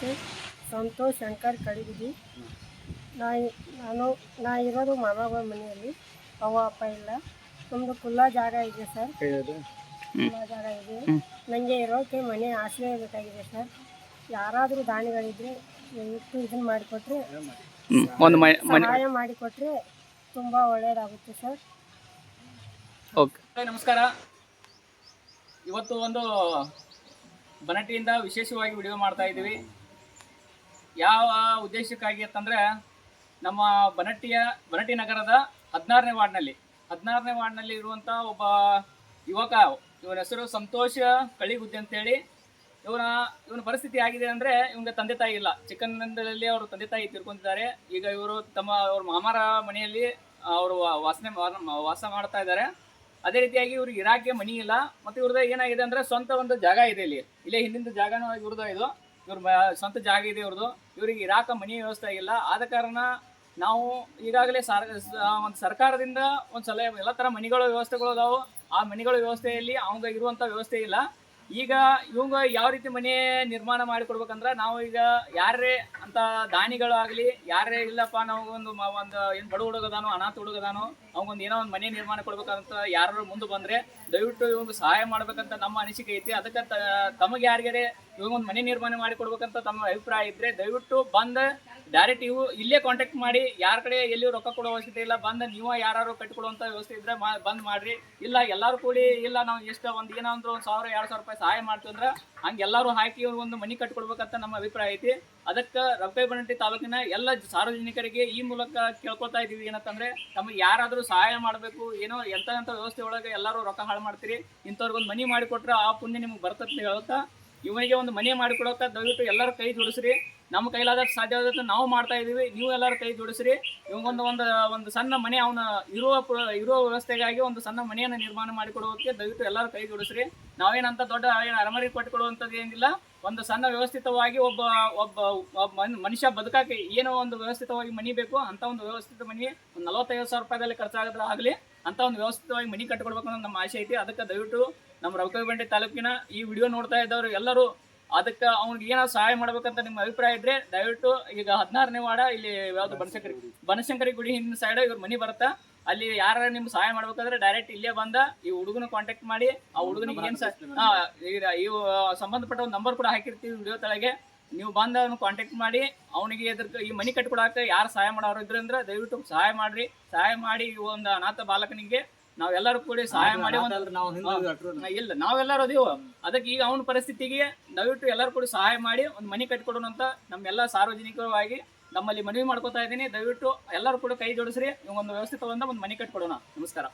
ಹೆಸರು ಸಂತೋಷ್ ಶಂಕರ್ ಕಡಿಗುದಿ. ನಾ ಇರೋದು ಮಾಮಾಗಳ ಮನೆಯಲ್ಲಿ. ಅವ್ವ ಅಪ್ಪ ಇಲ್ಲ. ನಮ್ಮದು ಖುಲ್ಲಾ ಜಾಗ ಇದೆ ಸರ್. ಖುಲ್ಲಾ ಜಾಗ ಇದೆ. ನನಗೆ ಇರೋಕ್ಕೆ ಮನೆ ಆಶ್ರಯ ಬೇಕಾಗಿದೆ ಸರ್. ಯಾರಾದರೂ ದಾನಿಗಳಿದ್ರೆ ದಯವಿಟ್ಟು ಇದನ್ನು ಮಾಡಿಕೊಟ್ರೆ, ಸಹಾಯ ಮಾಡಿಕೊಟ್ರೆ ತುಂಬ ಒಳ್ಳೆಯದಾಗುತ್ತೆ ಸರ್. ಓಕೆ, ನಮಸ್ಕಾರ. ಇವತ್ತು ಒಂದು ಬನಟ್ಟಿಯಿಂದ ವಿಶೇಷವಾಗಿ ವಿಡಿಯೋ ಮಾಡ್ತಾ ಇದ್ದೀವಿ. ಯಾವ ಉದ್ದೇಶಕ್ಕಾಗಿ ಅಂತಂದರೆ, ನಮ್ಮ ಬನಟ್ಟಿ ನಗರದ 16ನೇ ವಾರ್ಡ್ನಲ್ಲಿ ಇರುವಂಥ ಒಬ್ಬ ಯುವಕ, ಇವನ ಹೆಸರು ಸಂತೋಷ್ ಕಳಿಗುದ್ದಿ ಅಂತೇಳಿ. ಇವನ ಪರಿಸ್ಥಿತಿ ಆಗಿದೆ ಅಂದರೆ, ಇವನಿಗೆ ತಂದೆ ತಾಯಿ ಇಲ್ಲ. ಚಿಕ್ಕಂದಿನಲ್ಲಿ ಅವರು ತಂದೆ ತಾಯಿ ತೀರ್ಕೊಂಡಿದ್ದಾರೆ. ಈಗ ಇವರು ಅವ್ರ ಮಾಮರ ಮನೆಯಲ್ಲಿ ಅವರು ವಾಸ ಮಾಡ್ತಾ ಇದ್ದಾರೆ. ಅದೇ ರೀತಿಯಾಗಿ ಇವ್ರಿಗೆ ಇರಾಕೆ ಮನಿ ಇಲ್ಲ. ಮತ್ತು ಇವ್ರದ್ದು ಏನಾಗಿದೆ ಅಂದರೆ, ಸ್ವಂತ ಒಂದು ಜಾಗ ಇದೆ. ಇಲ್ಲೇ ಹಿಂದಿನ ಜಾಗನೂ ಇವ್ರದ್ದು ಇದು. ಇವ್ರ ಸ್ವಂತ ಜಾಗ ಇದೆ ಇವ್ರದ್ದು. ಇವ್ರಿಗೆ ಇರಾಕ ಮನಿ ವ್ಯವಸ್ಥೆ ಆಗಿಲ್ಲ. ಆದ ಕಾರಣ ನಾವು ಈಗಾಗಲೇ ಒಂದು ಸರ್ಕಾರದಿಂದ ಒಂದು ಸಲ ಎಲ್ಲ ಥರ ಮನಿಗಳ ವ್ಯವಸ್ಥೆಗಳು ಅದಾವು. ಆ ಮನಿಗಳ ವ್ಯವಸ್ಥೆಯಲ್ಲಿ ಅವಂಗ ಇರುವಂಥ ವ್ಯವಸ್ಥೆ ಇಲ್ಲ. ಈಗ ಇವಂಗ ಯಾವ ರೀತಿ ಮನೆ ನಿರ್ಮಾಣ ಮಾಡಿಕೊಡ್ಬೇಕಂದ್ರೆ, ನಾವು ಈಗ ಯಾರೇ ಅಂತ ದಾನಿಗಳಾಗಲಿ, ಯಾರೇ ಇಲ್ಲಪ್ಪ ನಾವು ಒಂದು ಏನು ಬಡ ಹುಡುಗದಾನೋ, ಅನಾಥ ಹುಡುಗದಾನೋ, ಅವಂಗೊಂದು ಏನೋ ಒಂದು ಮನೆ ನಿರ್ಮಾಣ ಕೊಡ್ಬೇಕಂತ ಯಾರು ಮುಂದೆ ಬಂದರೆ ದಯವಿಟ್ಟು ಇವಂಗ ಸಹಾಯ ಮಾಡ್ಬೇಕಂತ ನಮ್ಮ ಅನಿಸಿಕೆ ಐತಿ. ಅದಕ್ಕೆ ತಮಗೆ ಯಾರಿಗಾರೆ ಇವಂಗೊಂದು ಮನೆ ನಿರ್ಮಾಣ ಮಾಡಿ ಕೊಡ್ಬೇಕಂತ ತಮ್ಮ ಅಭಿಪ್ರಾಯ ಇದ್ದರೆ ದಯವಿಟ್ಟು ಬಂದು ಡೈರೆಕ್ಟ್ ಇಲ್ಲೇ ಕಾಂಟ್ಯಾಕ್ಟ್ ಮಾಡಿ. ಯಾರ ಕಡೆ ಎಲ್ಲಿಯೂ ರೊಕ್ಕ ಕೊಡೋ ಅವಶ್ಯಕತೆ ಇಲ್ಲ. ಬಂದು ನೀವು ಯಾರು ಕಟ್ಟಿಕೊಡುವಂಥ ವ್ಯವಸ್ಥೆ ಇದ್ದರೆ ಬಂದ್ ಮಾಡಿರಿ. ಇಲ್ಲ ಎಲ್ಲರೂ ಕೂಡಿ, ಇಲ್ಲ ನಾವು ಎಷ್ಟು ಒಂದು ಏನೋ ಅಂದ್ರೆ 1,000-2,000 ರೂಪಾಯಿ ಸಹಾಯ ಮಾಡ್ತೀವಿ ಅಂದ್ರೆ ಹಂಗೆ ಎಲ್ಲರೂ ಹಾಕಿ ಒಂದು ಮನೆ ಕಟ್ಕೊಡ್ಬೇಕಂತ ನಮ್ಮ ಅಭಿಪ್ರಾಯ ಐತಿ. ಅದಕ್ಕೆ ಬನಟ್ಟಿ ತಾಲೂಕಿನ ಎಲ್ಲ ಸಾರ್ವಜನಿಕರಿಗೆ ಈ ಮೂಲಕ ಕೇಳ್ಕೊತಾ ಇದ್ದೀವಿ. ಏನಂತಂದರೆ, ತಮಗೆ ಯಾರಾದರೂ ಸಹಾಯ ಮಾಡಬೇಕು, ಏನೋ ಎಂಥ ವ್ಯವಸ್ಥೆ ಒಳಗೆ ಎಲ್ಲರೂ ರೊಕ್ಕ ಹಾಳು ಮಾಡ್ತೀರಿ, ಇಂಥವ್ರಿಗೊಂದು ಮನೆ ಮಾಡಿಕೊಟ್ರೆ ಆ ಪುಣ್ಯ ನಿಮ್ಗೆ ಬರ್ತದೆ ಹೇಳುತ್ತಾ, ಇವನಿಗೆ ಒಂದು ಮನೆ ಮಾಡಿಕೊಡೋಕೆ ದಯವಿಟ್ಟು ಎಲ್ಲರೂ ಕೈ ಜೋಡಿಸ್ರಿ. ನಮ್ಮ ಕೈಲಾದಷ್ಟು ಸಾಧ್ಯವಾದಷ್ಟು ನಾವು ಮಾಡ್ತಾ ಇದ್ದೀವಿ. ನೀವು ಎಲ್ಲರೂ ಕೈ ಜೋಡಿಸ್ರಿ. ಇವಂಗೊಂದು ಒಂದು ಸಣ್ಣ ಮನೆ, ಅವನ ಇರುವ ವ್ಯವಸ್ಥೆಗಾಗಿ ಒಂದು ಸಣ್ಣ ಮನೆಯನ್ನು ನಿರ್ಮಾಣ ಮಾಡಿಕೊಡೋಕೆ ದಯವಿಟ್ಟು ಎಲ್ಲರೂ ಕೈ ಜೋಡಿಸ್ರಿ. ನಾವೇನಂತ ದೊಡ್ಡ ಅರಮನೆ ಕೊಟ್ಟುಕೊಡುವಂಥದ್ದು ಏನಿಲ್ಲ. ಒಂದು ಸಣ್ಣ ವ್ಯವಸ್ಥಿತವಾಗಿ ಒಬ್ಬ ಮನುಷ್ಯ ಬದುಕಕ್ಕೆ ಏನೋ ಒಂದು ವ್ಯವಸ್ಥಿತವಾಗಿ ಮನೆ ಬೇಕು. ಅಂಥ ಒಂದು ವ್ಯವಸ್ಥಿತ ಮನೆ ಒಂದು 45,000 ರೂಪಾಯಿದಲ್ಲಿ ಖರ್ಚಾಗದ್ರೆ ಆಗಲಿ ಅಂಥ ಒಂದು ವ್ಯವಸ್ಥಿತವಾಗಿ ಮನೆ ಕಟ್ಕೊಡ್ಬೇಕು ಅನ್ನೋದು ನಮ್ಮ ಆಸೆ ಐತಿ. ಅದಕ್ಕೆ ದಯವಿಟ್ಟು ನಮ್ಮ ಬನಟ್ಟಿ ತಾಲೂಕಿನ ಈ ವಿಡಿಯೋ ನೋಡ್ತಾ ಇದ್ದವರು ಎಲ್ಲರೂ ಅದಕ್ಕೆ ಅವ್ನಿಗೆ ಏನೋ ಸಹಾಯ ಮಾಡ್ಬೇಕಂತ ನಿಮ್ಮ ಅಭಿಪ್ರಾಯ ಇದ್ರೆ ದಯವಿಟ್ಟು ಈಗ 16ನೇ ವಾರ್ಡ ಇಲ್ಲಿ ಯಾವುದು ಬನಶಂಕರಿ ಗುಡಿ ಹಿಂದಿನ ಸೈಡ್ ಇವ್ರ ಮನೆ ಬರುತ್ತಾ. ಅಲ್ಲಿ ಯಾರು ನಿಮ್ಗೆ ಸಹಾಯ ಮಾಡ್ಬೇಕಾದ್ರೆ ಡೈರೆಕ್ಟ್ ಇಲ್ಲೇ ಬಂದ ಈ ಹುಡುಗನ ಕಾಂಟ್ಯಾಕ್ಟ್ ಮಾಡಿ. ಆ ಹುಡುಗನಿಗೆ ಏನು ಇವು ಸಂಬಂಧಪಟ್ಟ ಒಂದು ನಂಬರ್ ಕೂಡ ಹಾಕಿರ್ತೀವಿ ವಿಡಿಯೋ ತೆಳಗೆ. ನೀವು ಬಂದು ಅವ್ನು ಕಾಂಟ್ಯಾಕ್ಟ್ ಮಾಡಿ ಅವನಿಗೆ ಈ ಮನೆ ಕಟ್ಕೊಡಕ್ಕೆ ಯಾರು ಸಹಾಯ ಮಾಡೋರು ಇದ್ರೆ ಅಂದ್ರೆ ದಯವಿಟ್ಟು ಸಹಾಯ ಮಾಡಿರಿ. ಸಹಾಯ ಮಾಡಿ ಈ ಒಂದು ಅನಾಥ ಬಾಲಕನಿಗೆ ನಾವೆಲ್ಲರೂ ಕೂಡಿ ಸಹಾಯ ಮಾಡಿ ಇಲ್ಲ ನಾವೆಲ್ಲರೂ ಅದೀವು. ಅದಕ್ಕೆ ಈಗ ಅವನ ಪರಿಸ್ಥಿತಿಗೆ ದಯವಿಟ್ಟು ಎಲ್ಲರೂ ಕೂಡ ಸಹಾಯ ಮಾಡಿ ಒಂದು ಮನೆ ಕಟ್ಕೊಡೋಣ ಅಂತ ನಮ್ಮೆಲ್ಲ ಸಾರ್ವಜನಿಕವಾಗಿ ನಮ್ಮಲ್ಲಿ ಮನವಿ ಮಾಡ್ಕೋತಾ ಇದ್ದೀನಿ. ದಯವಿಟ್ಟು ಎಲ್ಲರೂ ಕೂಡ ಕೈ ಜೋಡಿಸ್ರಿ. ಒಂದು ವ್ಯವಸ್ಥಿತವಾದ ಒಂದು ಮನೆ ಕಟ್ಕೊಡೋಣ. ನಮಸ್ಕಾರ.